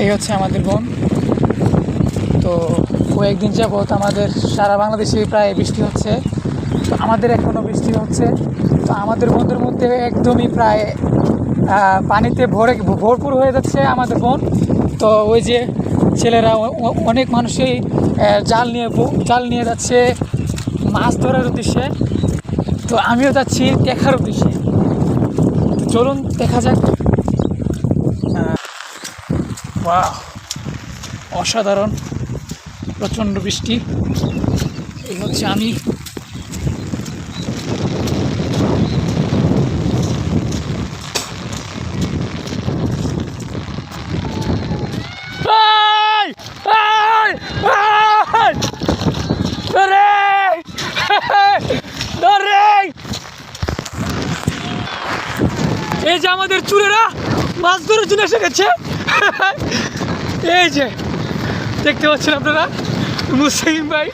এই হচ্ছে আমাদের বোন। তো কয়েকদিন যাবত আমাদের সারা বাংলাদেশে প্রায় বৃষ্টি হচ্ছে, তো আমাদের এখনও বৃষ্টি হচ্ছে। তো আমাদের বন্ধুর মধ্যে একদমই প্রায় পানিতে ভরপুর হয়ে যাচ্ছে আমাদের বোন। তো ওই যে ছেলেরা অনেক মানুষই জাল নিয়ে যাচ্ছে মাছ ধরার উদ্দেশ্যে। তো আমিও যাচ্ছি দেখার উদ্দেশ্যে। তো চলুন দেখা যাক। বাহ, অসাধারণ, প্রচণ্ড বৃষ্টি। এই হচ্ছে আমি। এই যে আমাদের চুলেরা মাছ ধরার জন্য এসে গেছে। এই যে দেখতে পাচ্ছেন আপনারা, মুসলিম ভাই।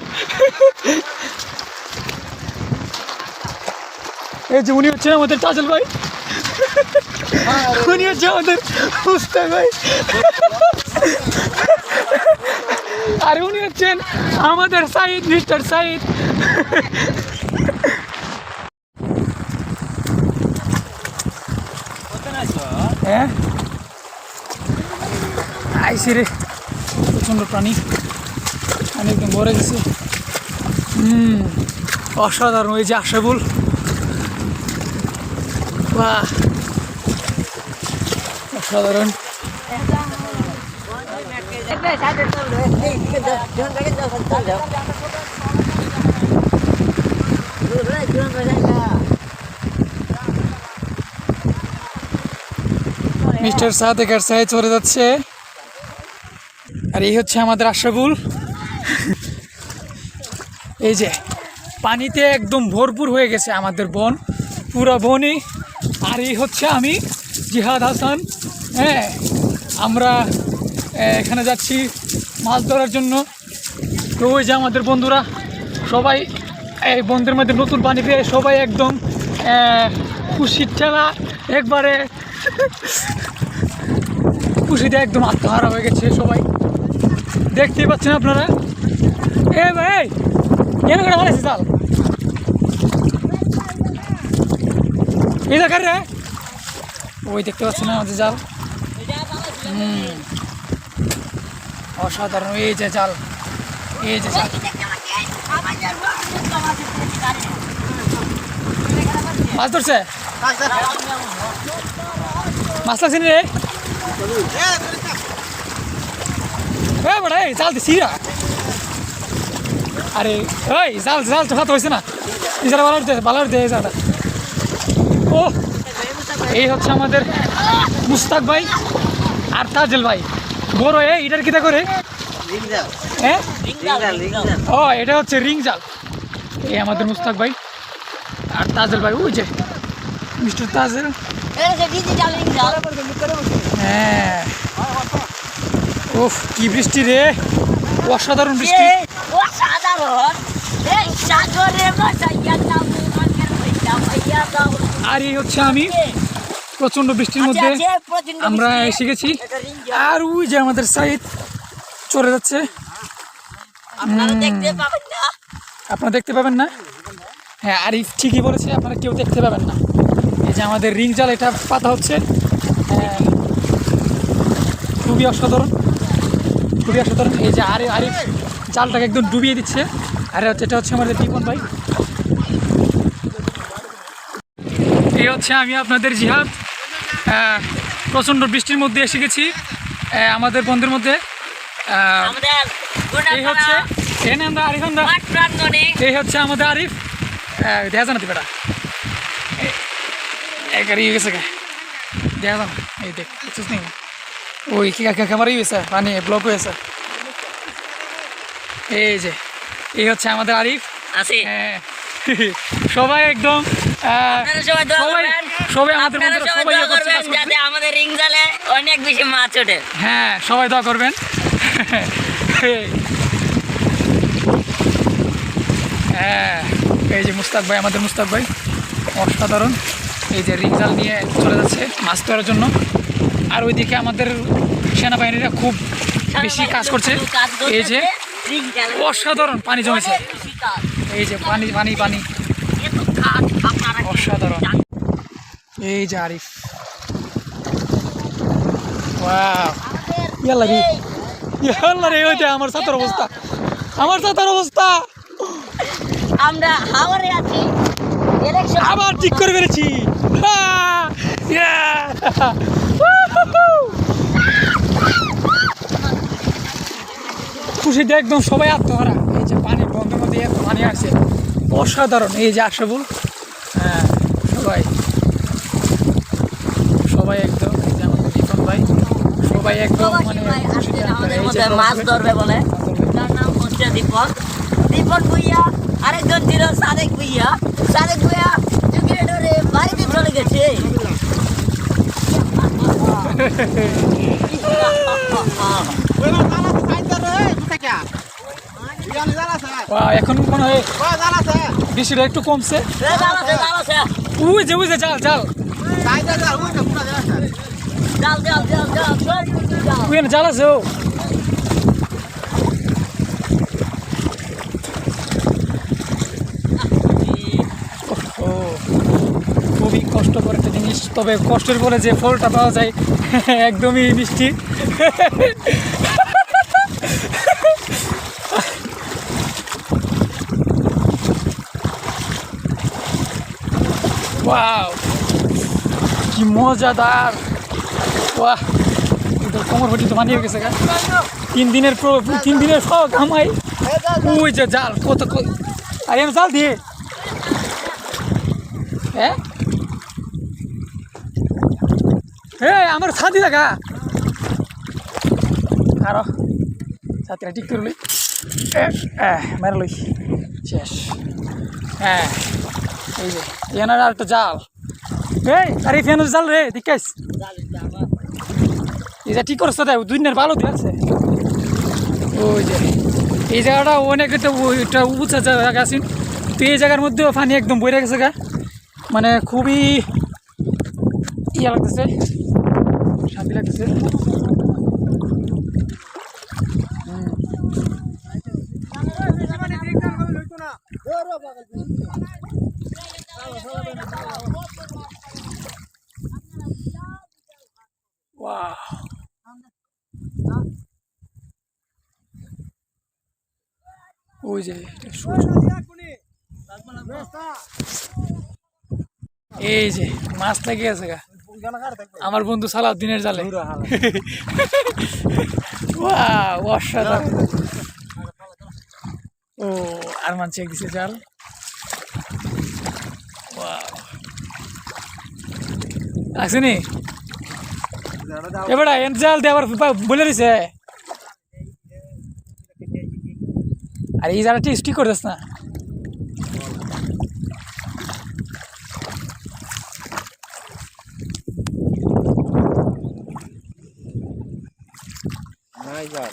এই যে উনি হচ্ছেন আমাদের তাজল ভাই, উনি হচ্ছে আমাদের মুস্তাক ভাই, আর উনি হচ্ছেন আমাদের সাইদ, মিস্টার সাইদ। হ্যাঁ আইসি রে, প্রচণ্ড প্রাণী, পানি একদম ভরে গেছে। অসাধারণ। ওই যে আশাবুল, বাহ, অসাধারণ। মিস্টার সাদেকার সাহেব চলে যাচ্ছে, আর এই হচ্ছে আমাদের আশাবুল। এই যে পানিতে একদম ভরপুর হয়ে গেছে আমাদের বন, পুরো বনই। আর এই হচ্ছে আমি, জিহাদ হাসান। হ্যাঁ, আমরা এখানে যাচ্ছি মাছ ধরার জন্য। তো ওই যে আমাদের বন্ধুরা সবাই, এই বন্ধের মধ্যে নতুন পানি পেয়ে সবাই একদম খুশির ঠেলা, একবারে খুশিতে একদম আত্মহারা হয়ে গেছে সবাই, দেখতেই পাচ্ছেন আপনারা। এ ভাই কেন করে বানাইছি চাল এই দেখার রে, ওই দেখতে পাচ্ছেন আমাদের জাল। অসাধারণ। এই যে জাল, এই যে জাল, মাছ ধরছে, মাছ লাগছে রে। বড় জাল দিছি, আরে ওই জাল জাল তো খাতে হয়েছে না, ইজারা বালার দে জালটা। ও, এই হচ্ছে আমাদের মুস্তাক ভাই আর তাজেল ভাই। বড় এটার কিটা করে, হ্যাঁ ও এটা হচ্ছে রিং জাল। এই আমাদের মুস্তাক ভাই আর তাজেল ভাই, ওই যে মিস্টার তাজেল। হ্যাঁ, ওফ কি বৃষ্টি রে, অসাধারণ বৃষ্টি। আর এই হচ্ছে আমি, প্রচন্ড বৃষ্টির মধ্যে আমরা এসে গেছি। আর ওই যে আমাদের সাইদ চলে যাচ্ছে, আপনারা দেখতে পাবেন না। হ্যাঁ, আরিফ ঠিকই বলেছে, আপনারা কেউ দেখতে পাবেন না। এই যে আমাদের রিং জাল, এটা পাতা হচ্ছে। খুবই অসাধারণ, খুবই অসাধারণ। এই যে আরিফ জালটাকে একদম ডুবিয়ে দিচ্ছে। আর এটা হচ্ছে আমাদের দীপন ভাই। এই হচ্ছে আমি, আপনাদের জিহাদ। প্রচণ্ড বৃষ্টির মধ্যে এসে গেছি আমাদের বন্ধের মধ্যে। এই হচ্ছে আরিফ, এই হচ্ছে আমাদের আরিফ। দেখা জানা বেটা গাড়ি গেছে, দেখা জানা, এই দেখছিস নি, ওই ক্যামেরা হয়েছে, পানি ব্লক হয়েছে। এই যে এই হচ্ছে আমাদের আরিফ। হ্যাঁ, সবাই একদম সবাই আমাদের আমাদের রিং জালে অনেক বেশি মাছ ওঠে। হ্যাঁ, সবাই দোয়া করবেন। হ্যাঁ, এই যে মুস্তাক ভাই, আমাদের মুস্তাক ভাই অসাধারণ। এই যে রিং জাল নিয়ে চলে যাচ্ছে মাছ ধরার জন্য। আর ওইদিকে আমাদের সেনাবাহিনীরা খুব বেশি কাজ করছে। এই যে অসাধারণ পানি জমেছে, এই যে পানি পানি পানি অসাধারণ। এই যে আরিফ, ওয়াও ইয়াল্লা রে, ইয়াল্লা রে, ওইটা আমার ছাতার অবস্থা, আমার ছাতার অবস্থা। আমরা হাওরে আছি, ইলেকশন আবার ঠিক করে ফেলেছি। খুশিতে একদম সবাই আত্মহারা। এই যে পানি বন্ধ মধ্যে এত পানি আসছে, অসাধারণ। এই যে আশরাফুল, হ্যাঁ সবাই সবাই একদম, এই যে আমাদের রিপন ভাই, সবাই একদম মানে খুশিতে আত্মহারা। এই যে মাছ ধরবে বলে, তার নাম হচ্ছে দীপক, দীপক ভুইয়া। আরেকজন ছিল সাদেক ভুইয়া, সাদেক ভুইয়া চুকিয়ে ধরে বাড়িতে চলে গেছে। এখন মনে হয় বৃষ্টিটা একটু কমছে। ওই যে জাল জাল ওখানে জাল আছে। ও খুবই কষ্টকর একটা জিনিস, তবে কষ্টের বলে যে ফলটা পাওয়া যায় একদমই মিষ্টি। ওয়াও কি মজাদার, বাহ কোমর ভর্তি তো মানিয়ে গেছে গা। 3 দিনের শখ আমায়। ওই যে জাল কত, আরে আমি জাল দিয়ে, হ্যাঁ হ্যাঁ আমার ছাতি দেখা আরো ছাতিটা ঠিক করলি, মেরে লই শেষ। হ্যাঁ এই যে এনার আর একটা জাল, এই আরে ফেনের জাল রে দেখাইস, এই যে ঠিক করছে তাই 2 দিনের ভালো দিয়ে আছে। ওই যে এই জায়গাটা অনেক একটা উঁচা জায়গা আছে, তো এই জায়গার মধ্যেও পানি একদম বইরে গেছে গা, মানে খুবই ইয়া লাগতেছে, শান্তি লাগতেছে। ওই যে এই যে মাছ লেগে গেছে গা আমার বন্ধু সালাউদ্দিনের জালে। অসাধারণ। ও আরমান চেক দিছে জাল, আসেনি এবার জাল দিয়ে আবার বলে দিছে। আর এই জায়গাটা ঠিক করতেছ না, নাই জাল